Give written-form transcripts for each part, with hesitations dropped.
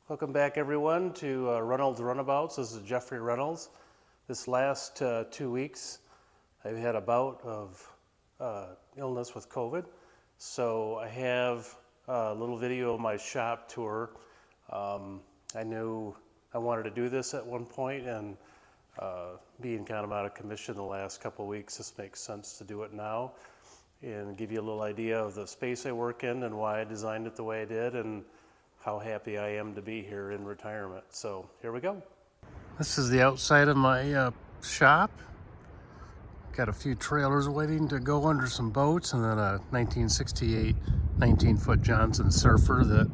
Welcome back, everyone, to Reynolds Runabouts. This is Jeffrey Reynolds. This last 2 weeks, I've had a bout of illness with COVID. So I have a little video of my shop tour. I knew I wanted to do this at one point, and being kind of out of commission the last couple of weeks, this makes sense to do it now and give you a little idea of the space I work in and why I designed it the way I did, and how happy I am to be here in retirement. So here we go. This is the outside of my shop. Got a few trailers waiting to go under some boats, and then a 1968 19-foot Johnson Surfer that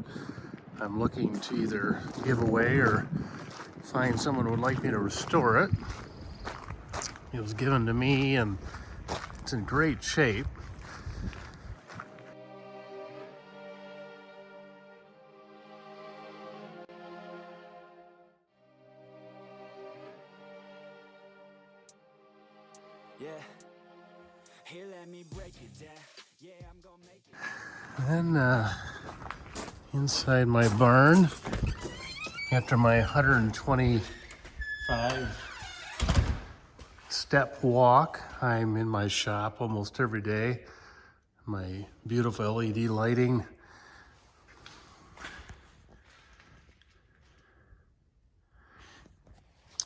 I'm looking to either give away or find someone who would like me to restore it. It was given to me and it's in great shape. Yeah, here let me break it down. Yeah, I'm gonna make it. And then inside my barn, after my 125 step walk, I'm in my shop almost every day. My beautiful LED lighting.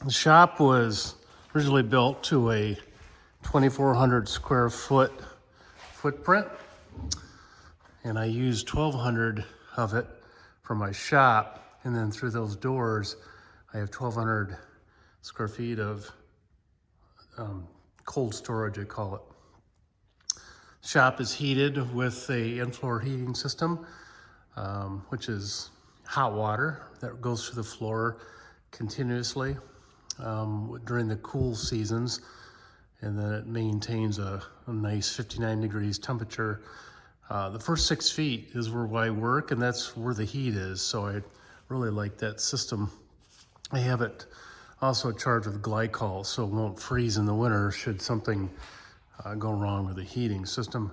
The shop was originally built to a 2,400 square foot footprint, and I used 1,200 of it for my shop, and then through those doors I have 1,200 square feet of cold storage, I call it. Shop is heated with a in-floor heating system, which is hot water that goes through the floor continuously during the cool seasons. And then it maintains a nice 59 degrees temperature. The first 6 feet is where I work, and that's where the heat is, so I really like that system. I have it also charged with glycol, so it won't freeze in the winter should something go wrong with the heating system.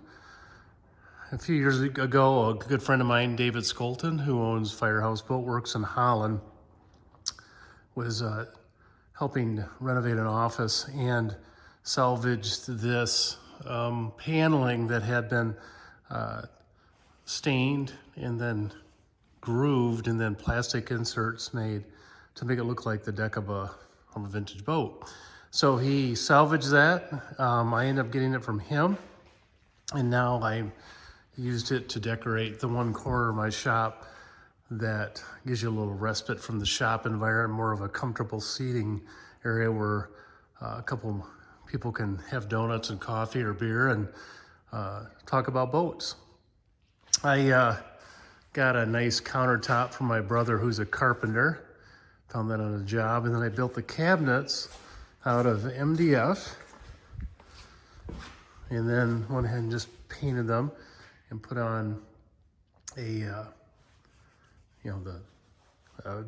A few years ago, a good friend of mine, David Skolton, who owns Firehouse Boat Works in Holland, was helping renovate an office and salvaged this paneling that had been stained and then grooved, and then plastic inserts made to make it look like the deck of a vintage boat. So he salvaged that. I ended up getting it from him, and now I used it to decorate the one corner of my shop that gives you a little respite from the shop environment, more of a comfortable seating area where a couple people can have donuts and coffee or beer and talk about boats. I got a nice countertop from my brother, who's a carpenter. Found that on a job, and then I built the cabinets out of MDF, and then went ahead and just painted them and put on a the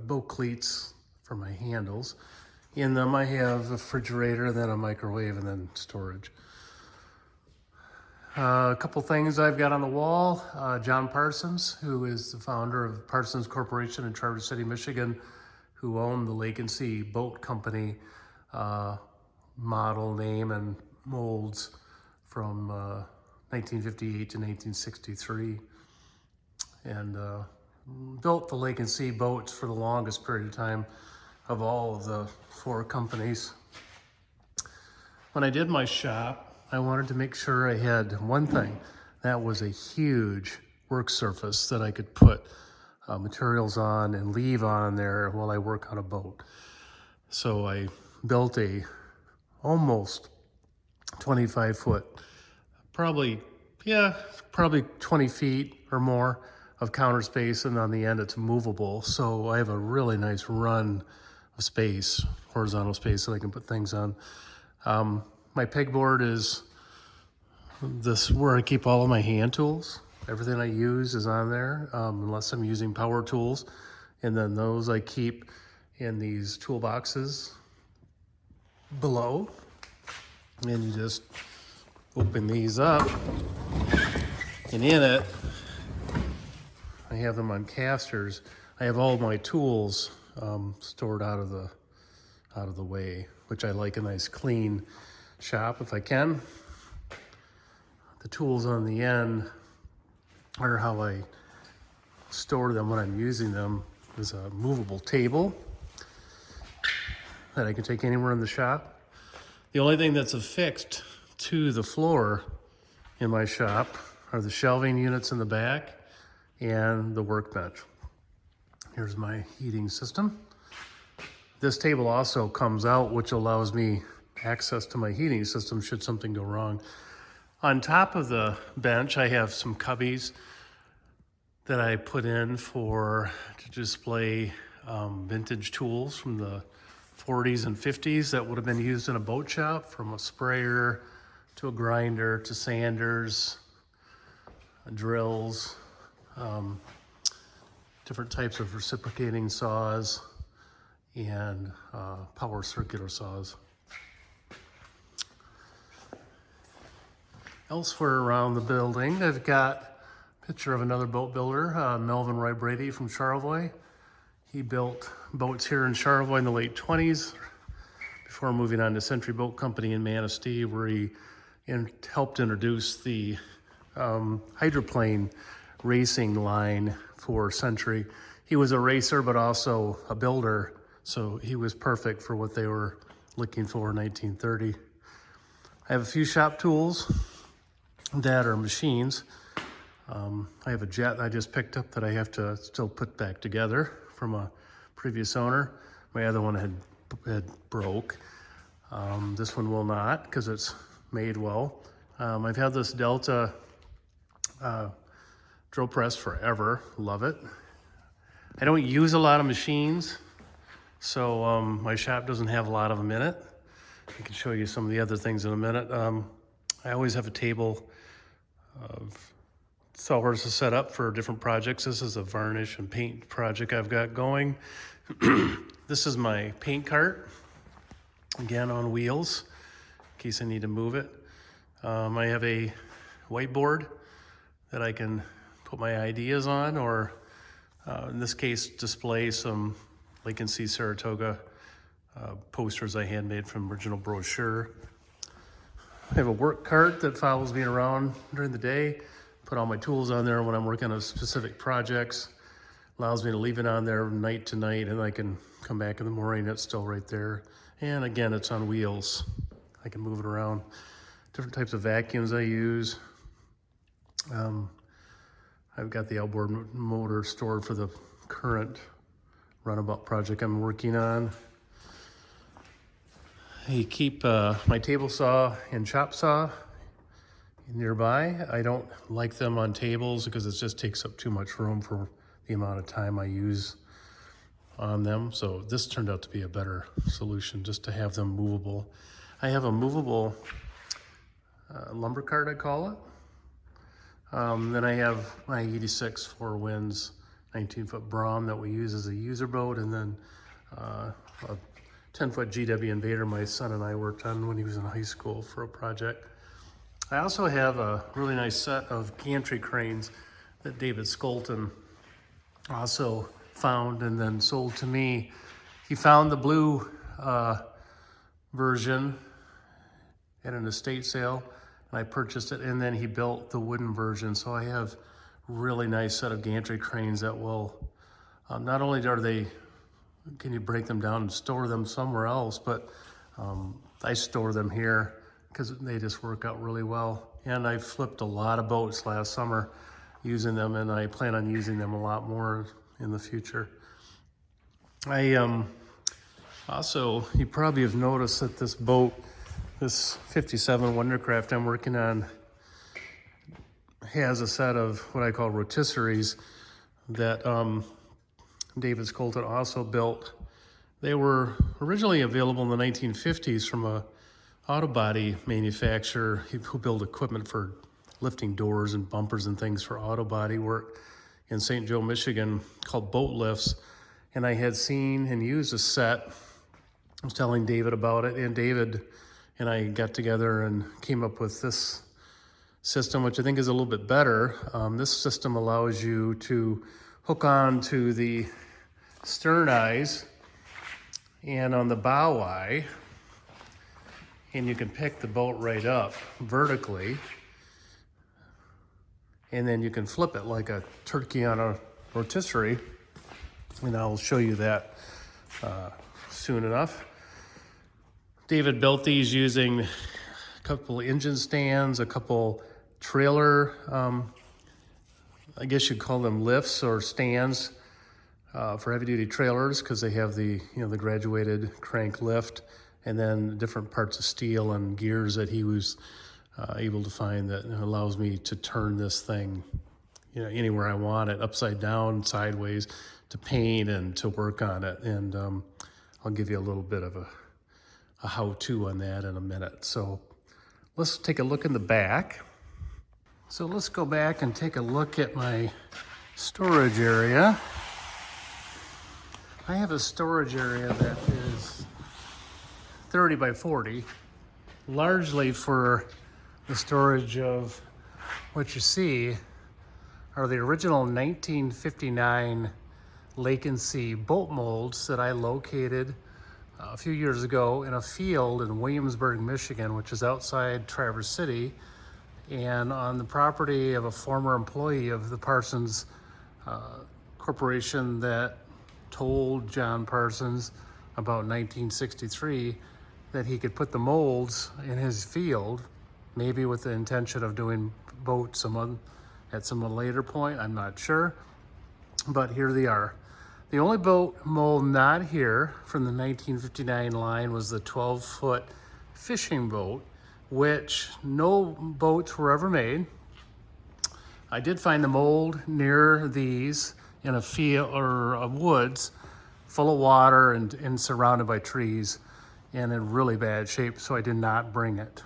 boat cleats for my handles. In them I have a refrigerator, then a microwave, and then storage. A couple things I've got on the wall. John Parsons, who is the founder of Parsons Corporation in Traverse City, Michigan, who owned the Lake and Sea Boat Company, model, name, and molds from 1958 to 1963. And built the Lake and Sea boats for the longest period of time of all of the 4 companies. When I did my shop, I wanted to make sure I had one thing. That was a huge work surface that I could put materials on and leave on there while I work on a boat. So I built a almost 25 foot, probably 20 feet or more of counter space, and on the end it's movable. So I have a really nice run of space, horizontal space, that I can put things on. My pegboard is this where I keep all of my hand tools. Everything I use is on there, unless I'm using power tools. And then those I keep in these toolboxes below. And you just open these up, and in it, I have them on casters. I have all my tools stored out of the way, which I like a nice clean shop if I can. The tools on the end are how I store them when I'm using them. There's a movable table that I can take anywhere in the shop. The only thing that's affixed to the floor in my shop are the shelving units in the back and the workbench. Here's my heating system. This table also comes out, which allows me access to my heating system should something go wrong. On top of the bench, I have some cubbies that I put in to display vintage tools from the 40s and 50s that would have been used in a boat shop, from a sprayer to a grinder to sanders, drills, different types of reciprocating saws, and power circular saws. Elsewhere around the building, I've got a picture of another boat builder, Melvin Roy Brady from Charlevoix. He built boats here in Charlevoix in the late 20s before moving on to Century Boat Company in Manistee, where he helped introduce the hydroplane racing line for Century. He was a racer, but also a builder, so he was perfect for what they were looking for in 1930. I have a few shop tools that are machines. I have a jet I just picked up that I have to still put back together from a previous owner. My other one had broke. This one will not, because it's made well. I've had this Delta drill press forever, love it. I don't use a lot of machines, so my shop doesn't have a lot of them in it. I can show you some of the other things in a minute. I always have a table of sawhorses set up for different projects. This is a varnish and paint project I've got going. This is my paint cart, again on wheels, in case I need to move it. I have a whiteboard that I can put my ideas on, or in this case, display some Lake and Sea Saratoga posters I handmade from original brochure. I have a work cart that follows me around during the day. Put all my tools on there when I'm working on specific projects. Allows me to leave it on there night to night, and I can come back in the morning, it's still right there. And again, it's on wheels. I can move it around. Different types of vacuums I use. I've got the outboard motor stored for the current runabout project I'm working on. I keep my table saw and chop saw nearby. I don't like them on tables because it just takes up too much room for the amount of time I use on them. So this turned out to be a better solution, just to have them movable. I have a movable lumber cart, I call it. Then I have my 86 Four Winds 19-foot Brom that we use as a user boat, and then a 10-foot GW Invader my son and I worked on when he was in high school for a project. I also have a really nice set of gantry cranes that David Skolton also found and then sold to me. He found the blue version at an estate sale, and I purchased it, and then he built the wooden version. So I have a really nice set of gantry cranes that will, not only can you break them down and store them somewhere else, but I store them here because they just work out really well. And I flipped a lot of boats last summer using them, and I plan on using them a lot more in the future. I also, you probably have noticed that this boat, this 57 Wondercraft I'm working on, has a set of what I call rotisseries that David Skolton also built. They were originally available in the 1950s from a auto body manufacturer who built equipment for lifting doors and bumpers and things for auto body work in St. Joe, Michigan, called Boat Lifts. And I had seen and used a set. I was telling David about it, and David and I got together and came up with this system, which I think is a little bit better. This system allows you to hook on to the stern eyes and on the bow eye, and you can pick the boat right up vertically, and then you can flip it like a turkey on a rotisserie, and I'll show you that soon enough. David built these using a couple engine stands, a couple trailer, I guess you'd call them lifts or stands for heavy-duty trailers, because they have the the graduated crank lift, and then different parts of steel and gears that he was able to find that allows me to turn this thing anywhere I want it, upside down, sideways, to paint and to work on it. And I'll give you a little bit of a how-to on that in a minute. So let's take a look in the back. So let's go back and take a look at my storage area. I have a storage area that is 30 by 40, largely for the storage of what you see are the original 1959 Lake and Sea boat molds that I located a few years ago in a field in Williamsburg, Michigan, which is outside Traverse City, and on the property of a former employee of the Parsons Corporation that told John Parsons about 1963 that he could put the molds in his field, maybe with the intention of doing boats at some later point, I'm not sure, but here they are. The only boat mold not here from the 1959 line was the 12-foot fishing boat, which no boats were ever made. I did find the mold near these in a field or a woods full of water and surrounded by trees and in really bad shape, so I did not bring it.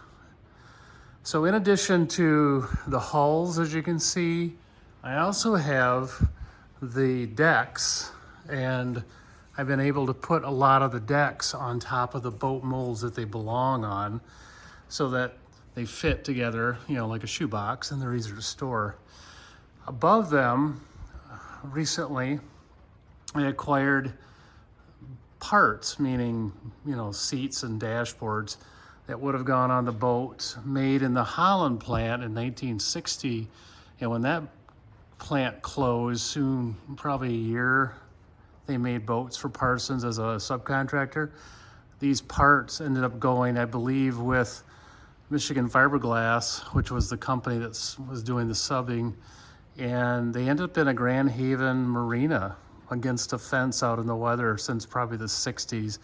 So in addition to the hulls, as you can see, I also have the decks, and I've been able to put a lot of the decks on top of the boat molds that they belong on so that they fit together, like a shoebox, and they're easier to store. Above them, recently, I acquired parts, meaning, seats and dashboards that would have gone on the boat made in the Holland plant in 1960. And when that plant closed, soon, probably a year, they made boats for Parsons as a subcontractor. These parts ended up going, I believe, with Michigan Fiberglass, which was the company that was doing the subbing, and they ended up in a Grand Haven marina against a fence out in the weather since probably the 60s.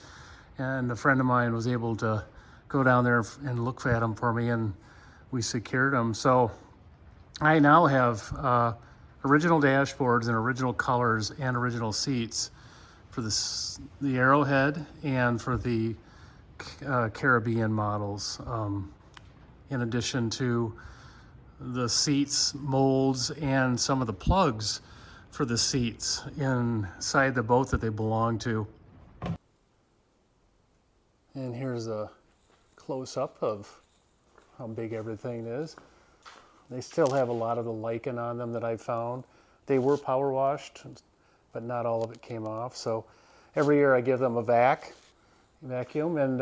And a friend of mine was able to go down there and look at them for me, and we secured them. So I now have original dashboards and original colors and original seats for the Arrowhead and for the Caribbean models, in addition to the seats, molds, and some of the plugs for the seats inside the boat that they belong to. And here's a close-up of how big everything is. They still have a lot of the lichen on them that I found. They were power washed, but not all of it came off. So every year I give them a vacuum, and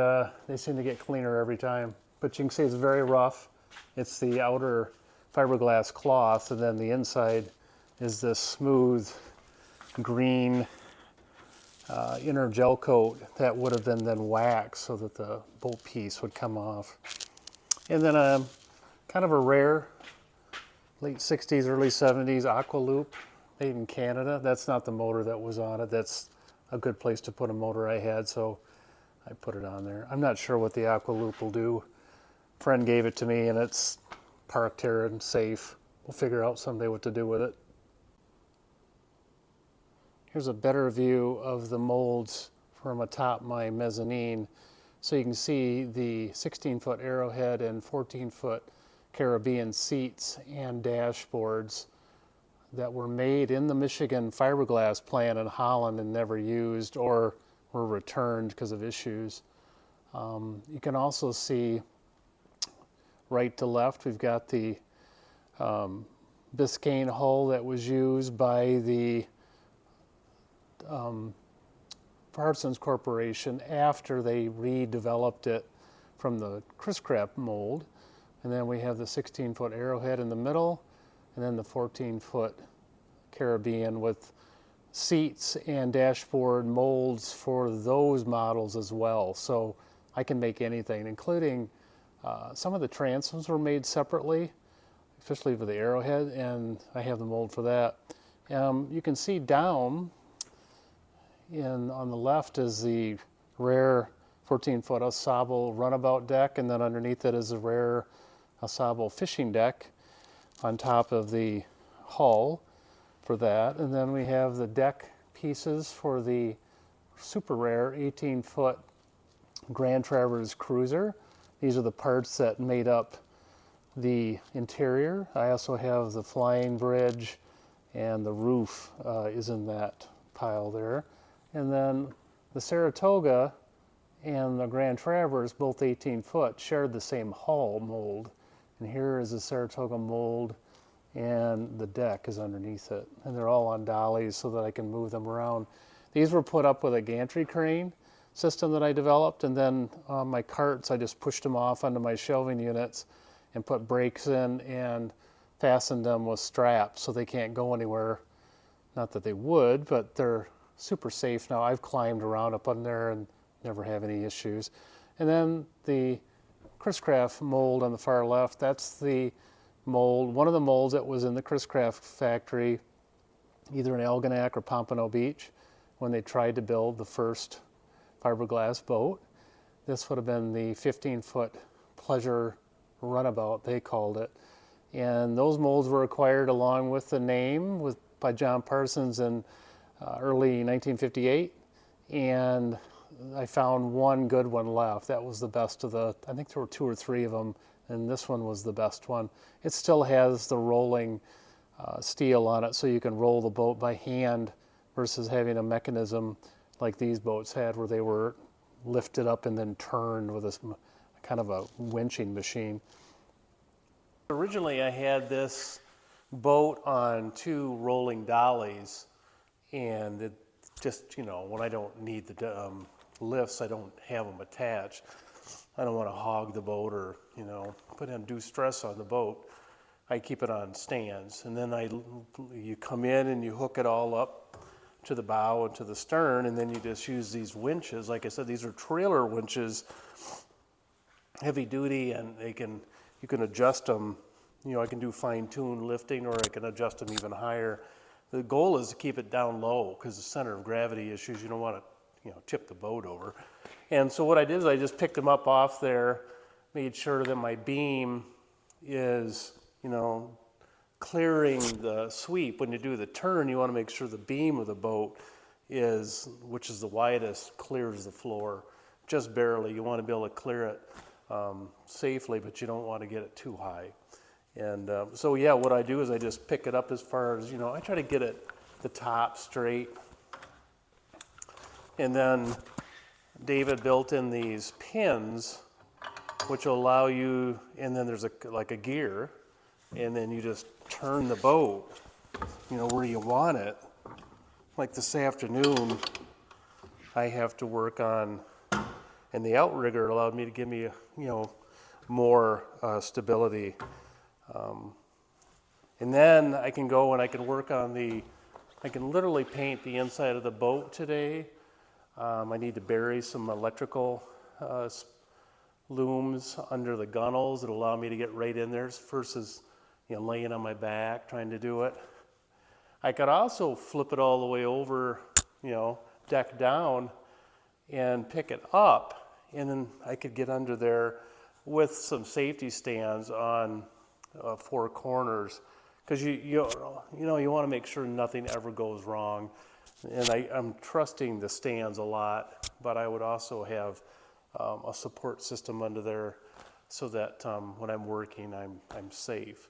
they seem to get cleaner every time. But you can see it's very rough. It's the outer fiberglass cloth, and then the inside is this smooth green inner gel coat that would have been then waxed so that the bolt piece would come off. And then kind of a rare late 60s, early 70s Aqua Loop made in Canada. That's not the motor that was on it. That's a good place to put a motor I had, so I put it on there. I'm not sure what the Aqua Loop will do. Friend gave it to me, and it's parked here and safe. We'll figure out someday what to do with it. Here's a better view of the molds from atop my mezzanine. So you can see the 16-foot Arrowhead and 14-foot Caribbean seats and dashboards that were made in the Michigan fiberglass plant in Holland and never used or were returned because of issues. You can also see right to left, we've got the Biscayne hull that was used by the Parsons Corporation after they redeveloped it from the Chris-Craft mold. And then we have the 16-foot Arrowhead in the middle, and then the 14-foot Caribbean with seats and dashboard molds for those models as well. So I can make anything, including some of the transoms were made separately, especially for the Arrowhead, and I have the mold for that. You can see down on the left is the rare 14-foot Au Sable runabout deck, and then underneath it is a rare Au Sable fishing deck on top of the hull for that. And then we have the deck pieces for the super rare 18-foot Grand Traverse Cruiser. These are the parts that made up the interior. I also have the flying bridge, and the roof is in that pile there. And then the Saratoga and the Grand Traverse, both 18-foot, shared the same hull mold. And here is the Saratoga mold, and the deck is underneath it. And they're all on dollies so that I can move them around. These were put up with a gantry crane system that I developed, and then on my carts, I just pushed them off onto my shelving units and put brakes in and fastened them with straps so they can't go anywhere. Not that they would, but they're super safe now. I've climbed around up on there and never have any issues. And then the Chris-Craft mold on the far left, that's the mold, one of the molds that was in the Chris-Craft factory, either in Algonac or Pompano Beach, when they tried to build the first fiberglass boat. This would have been the 15-foot Pleasure Runabout, they called it. And those molds were acquired along with the name by John Parsons in early 1958. And I found one good one left. That was the best of the, I think there were 2 or 3 of them, and this one was the best one. It still has the rolling steel on it, so you can roll the boat by hand versus having a mechanism like these boats had where they were lifted up and then turned with a kind of a winching machine. Originally I had this boat on 2 rolling dollies, and it just, when I don't need the lifts, I don't have them attached. I don't want to hog the boat or, put undue stress on the boat. I keep it on stands, and then you come in and you hook it all up to the bow and to the stern, and then you just use these winches. Like I said, these are trailer winches, heavy duty, and you can adjust them. I can do fine-tune lifting, or I can adjust them even higher. The goal is to keep it down low because the center of gravity issues, you don't want to tip the boat over. And so what I did is I just picked them up off there, made sure that my beam is, clearing the sweep. When you do the turn, you want to make sure the beam of the boat which is the widest, clears the floor just barely. You want to be able to clear it safely, but you don't want to get it too high. And so yeah, what I do is I just pick it up as far as, I try to get it the top straight. And then David built in these pins, which will allow you, and then there's like a gear, and then you just turn the boat, where you want it. Like this afternoon, I have to work on, and the outrigger allowed me to give me, more stability. And then I can go and I can work on I can literally paint the inside of the boat today. I need to bury some electrical looms under the gunnels that allow me to get right in there versus laying on my back trying to do it. I could also flip it all the way over, deck down, and pick it up, and then I could get under there with some safety stands on 4 corners, because you want to make sure nothing ever goes wrong. And I'm trusting the stands a lot, but I would also have a support system under there so that when I'm working, I'm safe.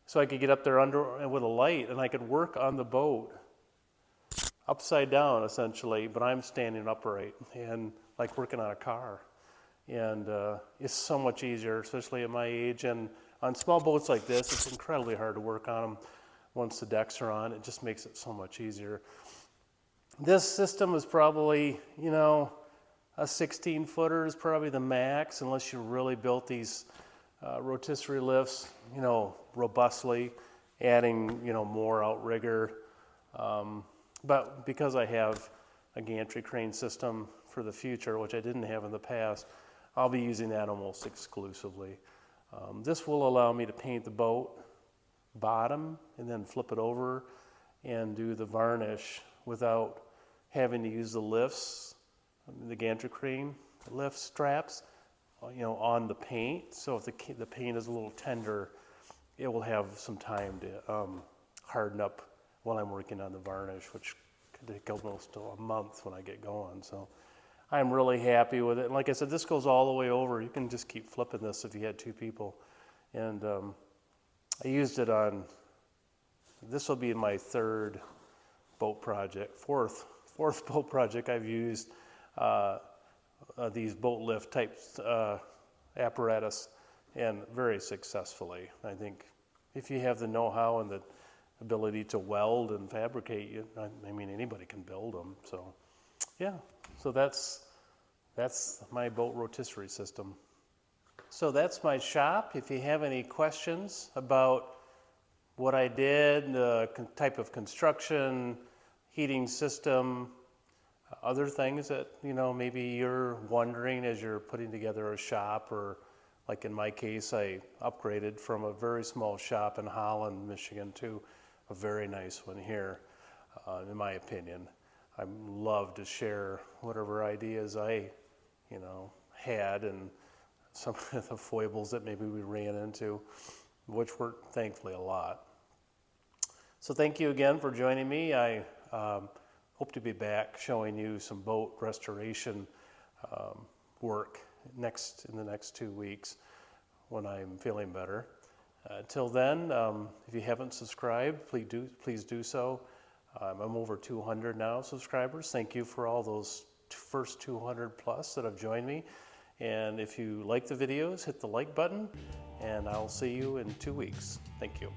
So I could get up there with a light, and I could work on the boat upside down essentially, but I'm standing upright and like working on a car. And it's so much easier, especially at my age. And on small boats like this, it's incredibly hard to work on them once the decks are on. It just makes it so much easier. This system is probably, you know, a 16 footer is probably the max, unless you really built these rotisserie lifts, you know, robustly, adding, you know, more outrigger. But because I have a gantry crane system for the future, which I didn't have in the past, I'll be using that almost exclusively. This will allow me to paint the boat bottom and then flip it over and do the varnish without having to use the lifts, the gantry crane lift straps, you know, on the paint. So if the paint is a little tender, it will have some time to harden up while I'm working on the varnish, which could take almost a month when I get going. So I'm really happy with it. And like I said, this goes all the way over. You can just keep flipping this if you had two people. And I used it on, this will be my third boat project, fourth boat project I've used these boat lift type apparatus, and very successfully. I think if you have the know-how and the ability to weld and fabricate, I mean, anybody can build them. So yeah, so that's my boat rotisserie system. So that's my shop. If you have any questions about what I did, the type of construction, heating system, other things that, you know, maybe you're wondering as you're putting together a shop, or like in my case, I upgraded from a very small shop in Holland, Michigan, to a very nice one here, in my opinion. I love to share whatever ideas I, you know, had, and some of the foibles that maybe we ran into, which were thankfully a lot. So thank you again for joining me. I hope to be back showing you some boat restoration work in the next 2 weeks when I'm feeling better. Till then, if you haven't subscribed, please do so. I'm over 200 now subscribers. Thank you for all those first 200 plus that have joined me. And if you like the videos, hit the like button, and I'll see you in 2 weeks. Thank you.